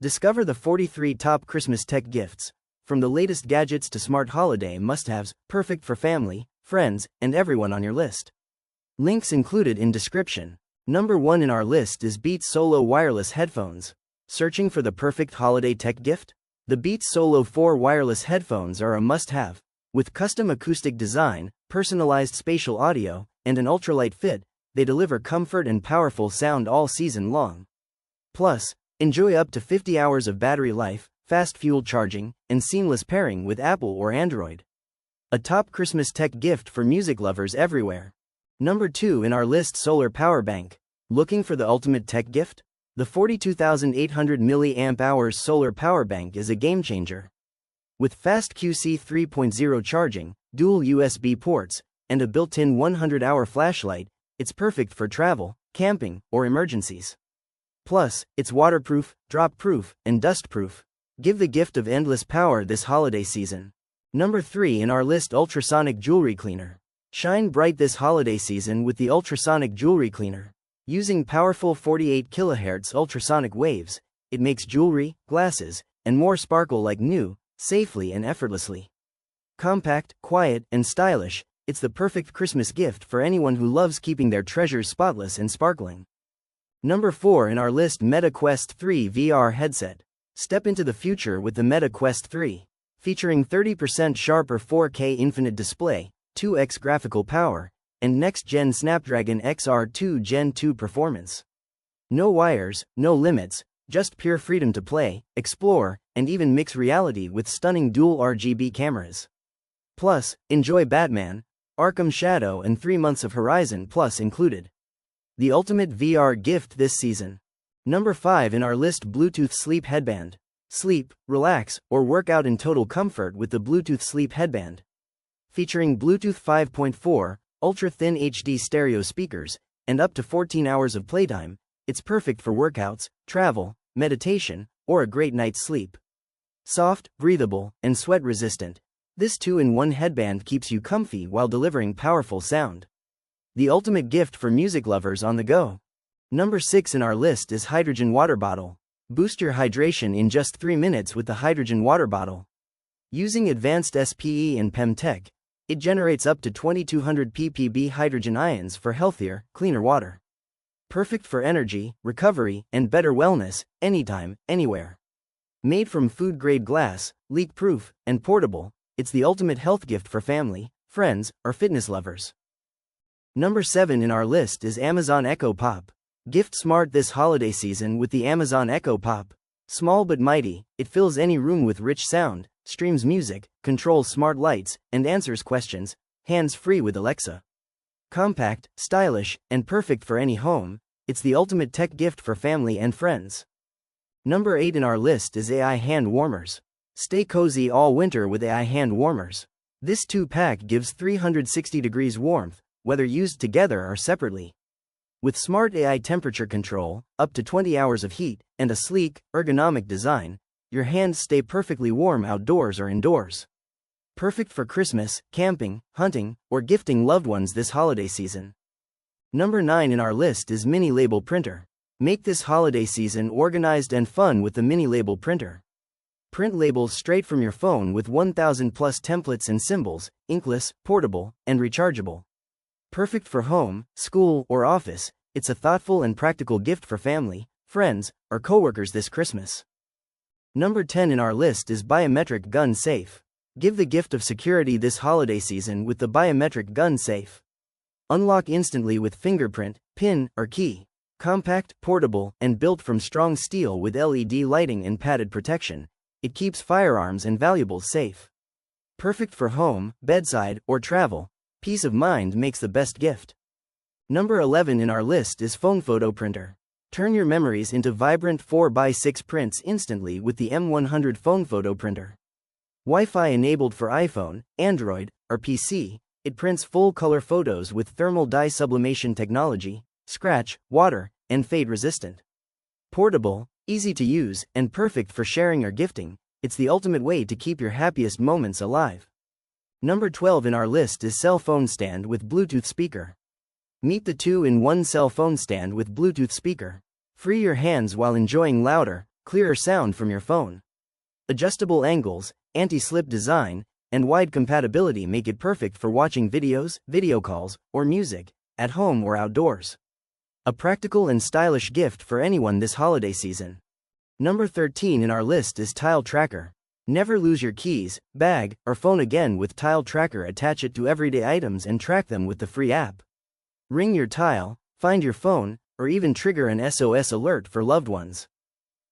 Discover the 43 top Christmas tech gifts. From the latest gadgets to smart holiday must-haves, perfect for family, friends, and everyone on your list. Links included in description. Number 1 in our list is Beats Solo Wireless Headphones. Searching for the perfect holiday tech gift? The Beats Solo 4 wireless headphones are a must-have. With custom acoustic design, personalized spatial audio, and an ultralight fit, they deliver comfort and powerful sound all season long. Plus, enjoy up to 50 hours of battery life, fast fuel charging, and seamless pairing with Apple or Android. A top Christmas tech gift for music lovers everywhere. Number 2 in our list, Solar Power Bank. Looking for the ultimate tech gift? The 42,800 mAh solar power bank is a game changer. With fast QC 3.0 charging, dual USB ports, and a built-in 100-hour flashlight, it's perfect for travel, camping, or emergencies. Plus, it's waterproof, drop-proof, and dust-proof. Give the gift of endless power this holiday season. Number 3 in our list, Ultrasonic Jewelry Cleaner. Shine bright this holiday season with the Ultrasonic Jewelry Cleaner. Using powerful 48 kHz ultrasonic waves, it makes jewelry, glasses, and more sparkle like new, safely and effortlessly. Compact, quiet, and stylish, it's the perfect Christmas gift for anyone who loves keeping their treasures spotless and sparkling. Number 4 in our list, Meta Quest 3 VR Headset. Step into the future with the Meta Quest 3. Featuring 30% sharper 4K infinite display, 2x graphical power, and next-gen Snapdragon XR2 Gen 2 performance. No wires, no limits, just pure freedom to play, explore, and even mix reality with stunning dual RGB cameras. Plus, enjoy Batman, Arkham Shadow, and 3 months of Horizon Plus included. The ultimate VR gift this season. Number 5 in our list, Bluetooth Sleep Headband. Sleep, relax, or work out in total comfort with the Bluetooth Sleep Headband. Featuring Bluetooth 5.4, ultra-thin HD stereo speakers, and up to 14 hours of playtime, it's perfect for workouts, travel, meditation, or a great night's sleep. Soft, breathable, and sweat-resistant, this 2-in-1 headband keeps you comfy while delivering powerful sound. The ultimate gift for music lovers on the go. Number 6 in our list is Hydrogen Water Bottle. Boost your hydration in just 3 minutes with the Hydrogen Water Bottle. Using advanced SPE and PEM tech, it generates up to 2200 ppb hydrogen ions for healthier, cleaner water. Perfect for energy, recovery, and better wellness, anytime, anywhere. Made from food-grade glass, leak-proof, and portable, it's the ultimate health gift for family, friends, or fitness lovers. Number 7 in our list is Amazon Echo Pop. Gift smart this holiday season with the Amazon Echo Pop. Small but mighty, it fills any room with rich sound, streams music, controls smart lights, and answers questions, hands-free with Alexa. Compact, stylish, and perfect for any home, it's the ultimate tech gift for family and friends. Number 8 in our list is AI Hand Warmers. Stay cozy all winter with AI Hand Warmers. This 2-pack gives 360 degrees warmth, whether used together or separately. With smart AI temperature control, up to 20 hours of heat, and a sleek, ergonomic design, your hands stay perfectly warm outdoors or indoors. Perfect for Christmas, camping, hunting, or gifting loved ones this holiday season. Number 9 in our list is Mini Label Printer. Make this holiday season organized and fun with the Mini Label Printer. Print labels straight from your phone with 1,000+ templates and symbols, inkless, portable, and rechargeable. Perfect for home, school, or office, it's a thoughtful and practical gift for family, friends, or coworkers this Christmas. Number 10 in our list is Biometric Gun Safe. Give the gift of security this holiday season with the Biometric Gun Safe. Unlock instantly with fingerprint, PIN, or key. Compact, portable, and built from strong steel with LED lighting and padded protection, it keeps firearms and valuables safe. Perfect for home, bedside, or travel, peace of mind makes the best gift. Number 11 in our list is Phone Photo Printer. Turn your memories into vibrant 4x6 prints instantly with the M100 Phone Photo Printer. Wi-Fi enabled for iPhone, Android, or PC, it prints full-color photos with thermal dye sublimation technology, scratch, water, and fade resistant. Portable, easy to use, and perfect for sharing or gifting, it's the ultimate way to keep your happiest moments alive. Number 12 in our list is Cell Phone Stand with Bluetooth Speaker. Meet the 2-in-1 cell phone stand with Bluetooth speaker. Free your hands while enjoying louder, clearer sound from your phone. Adjustable angles, anti-slip design, and wide compatibility make it perfect for watching videos, video calls, or music, at home or outdoors. A practical and stylish gift for anyone this holiday season. Number 13 in our list is Tile Tracker. Never lose your keys, bag, or phone again with Tile Tracker. Attach it to everyday items and track them with the free app. Ring your tile, find your phone, or even trigger an SOS alert for loved ones.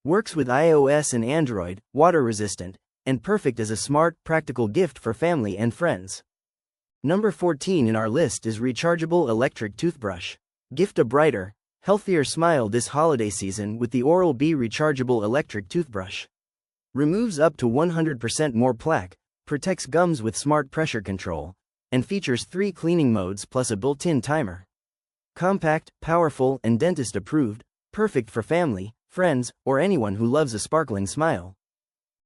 Works with iOS and Android, water-resistant, and perfect as a smart, practical gift for family and friends. Number 14 in our list is Rechargeable Electric Toothbrush. Gift a brighter, healthier smile this holiday season with the Oral-B Rechargeable Electric Toothbrush. Removes up to 100% more plaque, protects gums with smart pressure control, and features 3 cleaning modes plus a built-in timer. Compact, powerful, and dentist-approved, perfect for family, friends, or anyone who loves a sparkling smile.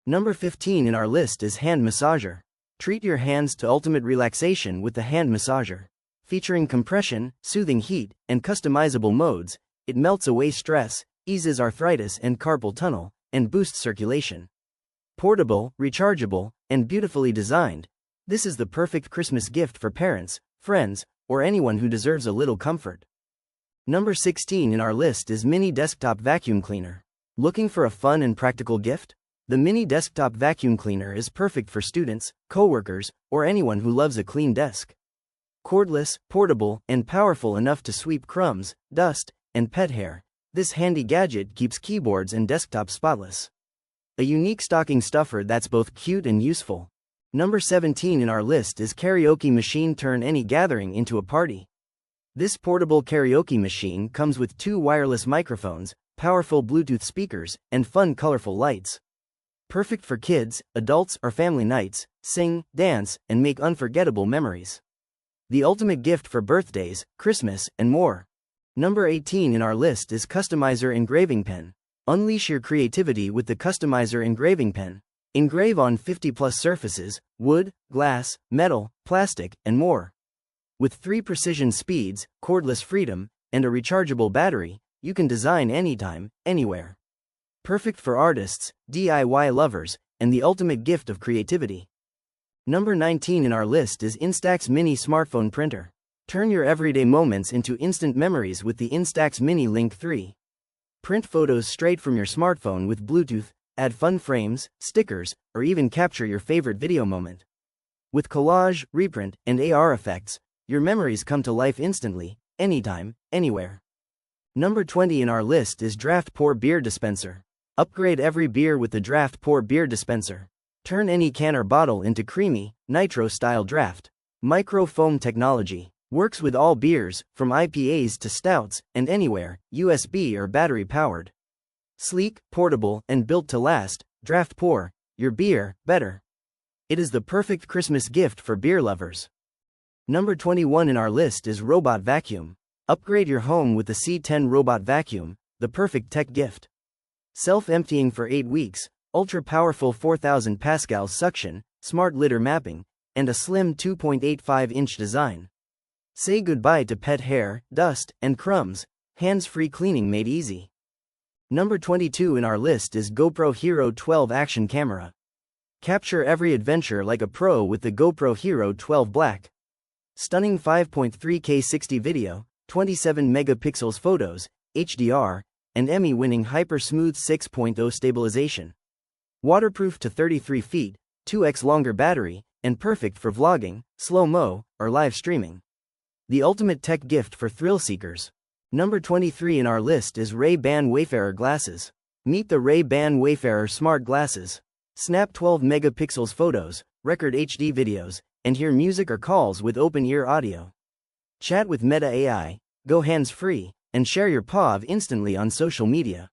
Number 15 in our list is Hand Massager. Treat your hands to ultimate relaxation with the Hand Massager. Featuring compression, soothing heat, and customizable modes, it melts away stress, eases arthritis and carpal tunnel, and boosts circulation. Portable, rechargeable, and beautifully designed, this is the perfect Christmas gift for parents, friends, or anyone who deserves a little comfort. Number 16 in our list is Mini Desktop Vacuum Cleaner. Looking for a fun and practical gift? The Mini Desktop Vacuum Cleaner is perfect for students, coworkers, or anyone who loves a clean desk. Cordless, portable, and powerful enough to sweep crumbs, dust, and pet hair, this handy gadget keeps keyboards and desktops spotless. A unique stocking stuffer that's both cute and useful. Number 17 in our list is Karaoke Machine. Turn any gathering into a party. This portable karaoke machine comes with 2 wireless microphones, powerful Bluetooth speakers, and fun colorful lights. Perfect for kids, adults, or family nights. Sing, dance, and make unforgettable memories. The ultimate gift for birthdays, Christmas, and more. Number 18 in our list is Customizer Engraving Pen. Unleash your creativity with the Customizer Engraving Pen. Engrave on 50+ surfaces, wood, glass, metal, plastic, and more. With 3 precision speeds, cordless freedom, and a rechargeable battery, you can design anytime, anywhere. Perfect for artists, DIY lovers, and the ultimate gift of creativity. Number 19 in our list is Instax Mini Smartphone Printer. Turn your everyday moments into instant memories with the Instax Mini Link 3. Print photos straight from your smartphone with Bluetooth, add fun frames, stickers, or even capture your favorite video moment. With collage, reprint, and AR effects, your memories come to life instantly, anytime, anywhere. Number 20 in our list is Draft Pour Beer Dispenser. Upgrade every beer with the Draft Pour Beer Dispenser. Turn any can or bottle into creamy, nitro-style draft. Micro-foam technology. Works with all beers, from IPAs to stouts, and anywhere, USB or battery-powered. Sleek, portable, and built to last, Draft Pour, your beer, better. It is the perfect Christmas gift for beer lovers. Number 21 in our list is Robot Vacuum. Upgrade your home with the C10 Robot Vacuum, the perfect tech gift. Self-emptying for 8 weeks, ultra-powerful 4000 pascal suction, smart litter mapping, and a slim 2.85-inch design. Say goodbye to pet hair, dust, and crumbs, hands-free cleaning made easy. Number 22 in our list is GoPro Hero 12 Action Camera. Capture every adventure like a pro with the GoPro Hero 12 Black. Stunning 5.3K 60 video, 27 megapixels photos, HDR, and Emmy-winning hyper-smooth 6.0 stabilization. Waterproof to 33 feet, 2x longer battery, and perfect for vlogging, slow-mo, or live streaming. The ultimate tech gift for thrill seekers. Number 23 in our list is Ray-Ban Wayfarer Glasses. Meet the Ray-Ban Wayfarer Smart Glasses. Snap 12 megapixels photos, record HD videos, and hear music or calls with open-ear audio. Chat with Meta AI, go hands-free, and share your POV instantly on social media.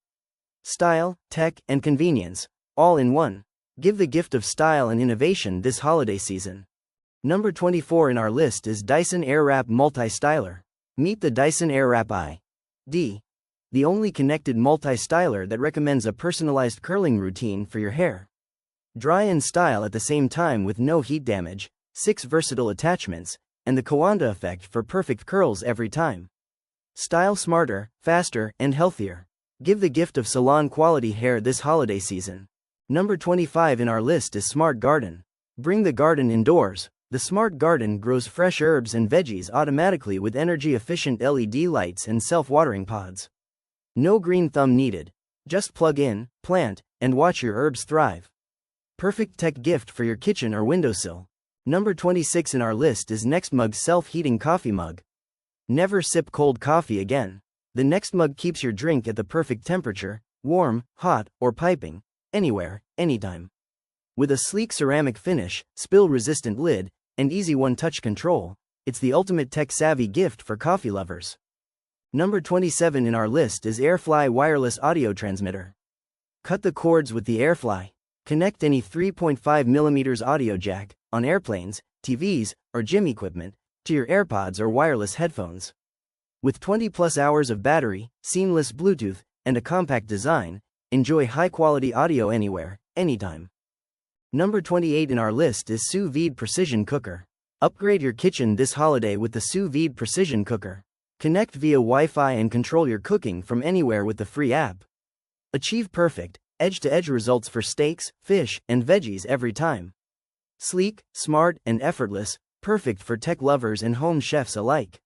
Style, tech, and convenience, all in one. Give the gift of style and innovation this holiday season. Number 24 in our list is Dyson Airwrap Multi-Styler. Meet the Dyson Airwrap i.D., the only connected multi-styler that recommends a personalized curling routine for your hair. Dry and style at the same time with no heat damage, 6 versatile attachments, and the Kawanda effect for perfect curls every time. Style smarter, faster, and healthier. Give the gift of salon-quality hair this holiday season. Number 25 in our list is Smart Garden. Bring the garden indoors. The Smart Garden grows fresh herbs and veggies automatically with energy-efficient LED lights and self-watering pods. No green thumb needed. Just plug in, plant, and watch your herbs thrive. Perfect tech gift for your kitchen or windowsill. Number 26 in our list is Nextmug self-heating coffee mug. Never sip cold coffee again. The Nextmug keeps your drink at the perfect temperature, warm, hot, or piping, anywhere, anytime. With a sleek ceramic finish, spill-resistant lid, and easy one-touch control, it's the ultimate tech-savvy gift for coffee lovers. Number 27 in our list is Airfly wireless audio transmitter. Cut the cords with the Airfly. Connect any 3.5mm audio jack, on airplanes, TVs, or gym equipment, to your AirPods or wireless headphones. With 20+ hours of battery, seamless Bluetooth, and a compact design, enjoy high-quality audio anywhere, anytime. Number 28 in our list is Sous Vide Precision Cooker. Upgrade your kitchen this holiday with the Sous Vide Precision Cooker. Connect via Wi-Fi and control your cooking from anywhere with the free app. Achieve perfect, edge-to-edge results for steaks, fish, and veggies every time. Sleek, smart, and effortless, perfect for tech lovers and home chefs alike.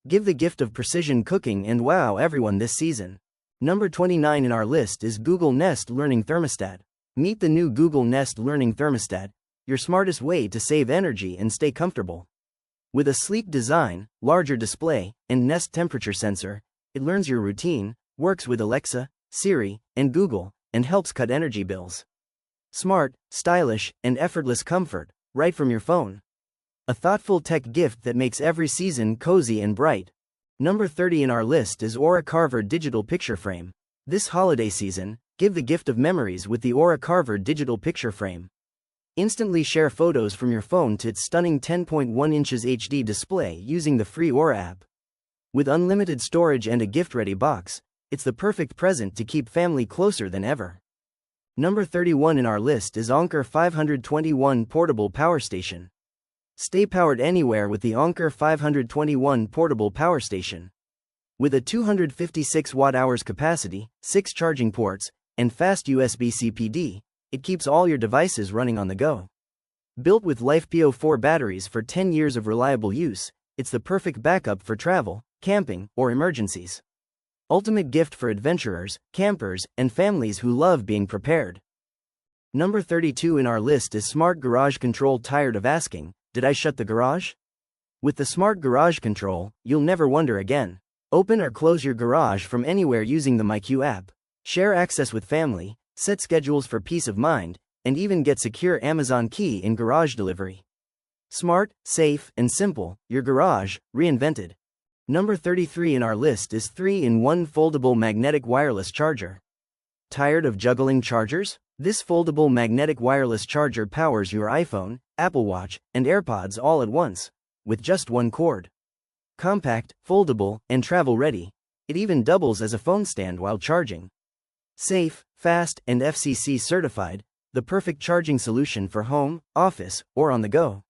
Give the gift of precision cooking and wow everyone this season. Number 29 in our list is Google Nest Learning Thermostat. Meet the new Google Nest Learning Thermostat, your smartest way to save energy and stay comfortable. With a sleek design, larger display, and Nest temperature sensor, it learns your routine, works with Alexa, Siri, and Google, and helps cut energy bills. Smart, stylish, and effortless comfort, right from your phone. A thoughtful tech gift that makes every season cozy and bright. Number 30 in our list is Aura Carver Digital Picture Frame. This holiday season, give the gift of memories with the Aura Carver Digital Picture Frame. Instantly share photos from your phone to its stunning 10.1 inches HD display using the free Aura app. With unlimited storage and a gift-ready box, it's the perfect present to keep family closer than ever. Number 31 in our list is Anker 521 Portable Power Station. Stay powered anywhere with the Anker 521 Portable Power Station. With a 256 watt-hours capacity, 6 charging ports, and fast USB-C PD, it keeps all your devices running on the go. Built with LiFePO4 batteries for 10 years of reliable use, it's the perfect backup for travel, camping, or emergencies. Ultimate gift for adventurers, campers, and families who love being prepared. Number 32 in our list is Smart Garage Control. Tired of asking, did I shut the garage? With the Smart Garage Control, you'll never wonder again. Open or close your garage from anywhere using the MyQ app. Share access with family, set schedules for peace of mind, and even get secure Amazon Key in garage delivery. Smart, safe, and simple, your garage, reinvented. Number 33 in our list is 3-in-1 Foldable Magnetic Wireless Charger. Tired of juggling chargers? This foldable magnetic wireless charger powers your iPhone, Apple Watch, and AirPods all at once, with just one cord. Compact, foldable, and travel-ready, it even doubles as a phone stand while charging. Safe, fast, and FCC certified, the perfect charging solution for home, office, or on the go.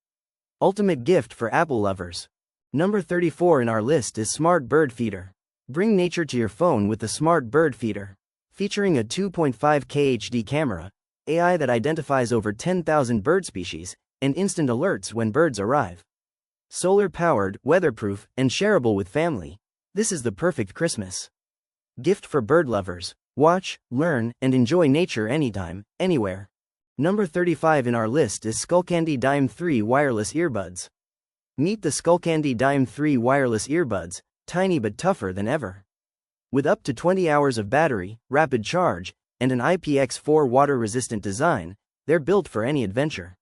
Ultimate gift for Apple lovers. Number 34 in our list is Smart Bird Feeder. Bring nature to your phone with the Smart Bird Feeder. Featuring a 2.5K HD camera, AI that identifies over 10,000 bird species, and instant alerts when birds arrive. Solar-powered, weatherproof, and shareable with family, this is the perfect Christmas gift for bird lovers. Watch, learn, and enjoy nature anytime, anywhere. Number 35 in our list is Skullcandy Dime 3 Wireless Earbuds. Meet the Skullcandy Dime 3 Wireless Earbuds, tiny but tougher than ever. With up to 20 hours of battery, rapid charge, and an IPX4 water-resistant design, they're built for any adventure.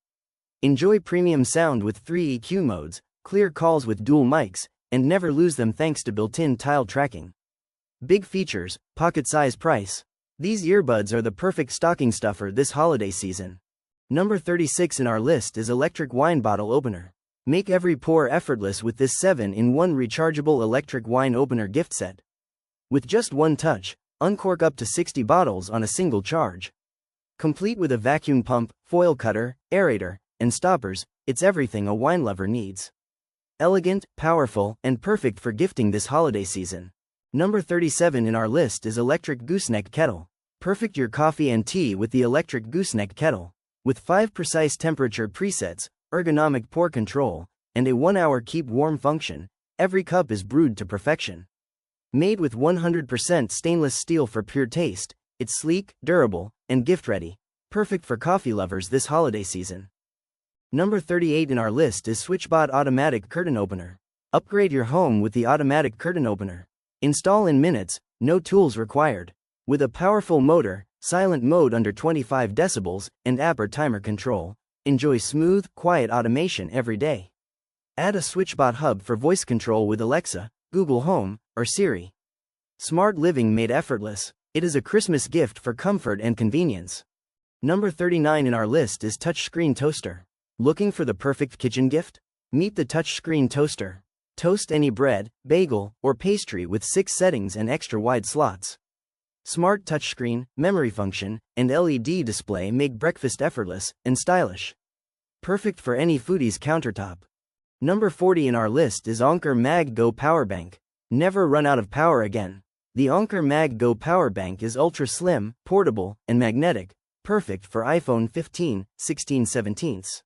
Enjoy premium sound with 3 EQ modes, clear calls with dual mics, and never lose them thanks to built-in tile tracking. Big features, pocket-size price. These earbuds are the perfect stocking stuffer this holiday season. Number 36 in our list is Electric Wine Bottle Opener. Make every pour effortless with this 7-in-1 rechargeable electric wine opener gift set. With just one touch, uncork up to 60 bottles on a single charge. Complete with a vacuum pump, foil cutter, aerator, and stoppers, it's everything a wine lover needs. Elegant, powerful, and perfect for gifting this holiday season. Number 37 in our list is electric gooseneck kettle. Perfect your coffee and tea with the electric gooseneck kettle. With 5 precise temperature presets, ergonomic pour control, and a 1-hour keep warm function, every cup is brewed to perfection. Made with 100% stainless steel for pure taste, it's sleek, durable, and gift-ready. Perfect for coffee lovers this holiday season. Number 38 in our list is SwitchBot Automatic Curtain Opener. Upgrade your home with the automatic curtain opener. Install in minutes, no tools required. With a powerful motor, silent mode under 25 decibels, and app or timer control, enjoy smooth, quiet automation every day. Add a SwitchBot hub for voice control with Alexa, Google Home, or Siri. Smart living made effortless. It is a Christmas gift for comfort and convenience. Number 39 in our list is touchscreen toaster. Looking for the perfect kitchen gift? Meet the touchscreen toaster. Toast any bread, bagel, or pastry with 6 settings and extra wide slots. Smart touchscreen, memory function, and LED display make breakfast effortless and stylish. Perfect for any foodie's countertop. Number 40 in our list is Anker Mag Go Power Bank. Never run out of power again. The Anker Mag Go Power Bank is ultra slim, portable, and magnetic, perfect for iPhone 15, 16, 17s.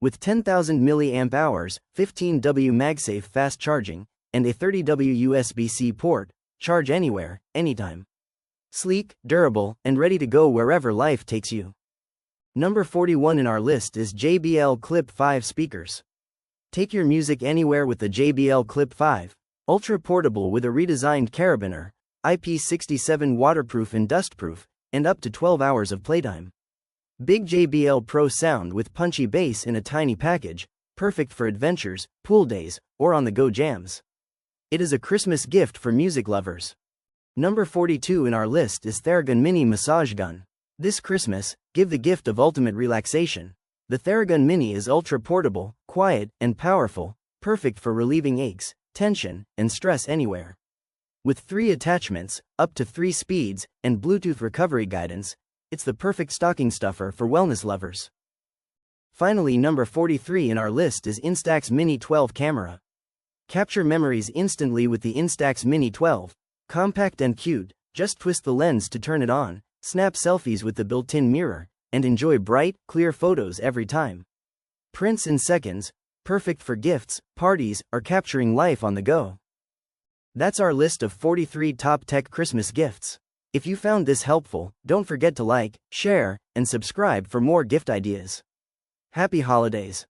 With 10,000 mAh, 15W MagSafe fast charging, and a 30W USB-C port, charge anywhere, anytime. Sleek, durable, and ready to go wherever life takes you. Number 41 in our list is JBL Clip 5 speakers. Take your music anywhere with the JBL Clip 5, ultra portable with a redesigned carabiner, IP67 waterproof and dustproof, and up to 12 hours of playtime. Big JBL Pro sound with punchy bass in a tiny package, perfect for adventures, pool days, or on-the-go jams. It is a Christmas gift for music lovers. Number 42 in our list is Theragun Mini Massage Gun. This Christmas, give the gift of ultimate relaxation. The Theragun Mini is ultra-portable, quiet, and powerful, perfect for relieving aches, tension, and stress anywhere. With 3 attachments, up to 3 speeds, and Bluetooth recovery guidance, it's the perfect stocking stuffer for wellness lovers. Finally, number 43 in our list is Instax Mini 12 camera. Capture memories instantly with the Instax Mini 12. Compact and cute, just twist the lens to turn it on, snap selfies with the built-in mirror, and enjoy bright, clear photos every time. Prints in seconds, perfect for gifts, parties, or capturing life on the go. That's our list of 43 top tech Christmas gifts. If you found this helpful, don't forget to like, share, and subscribe for more gift ideas. Happy holidays!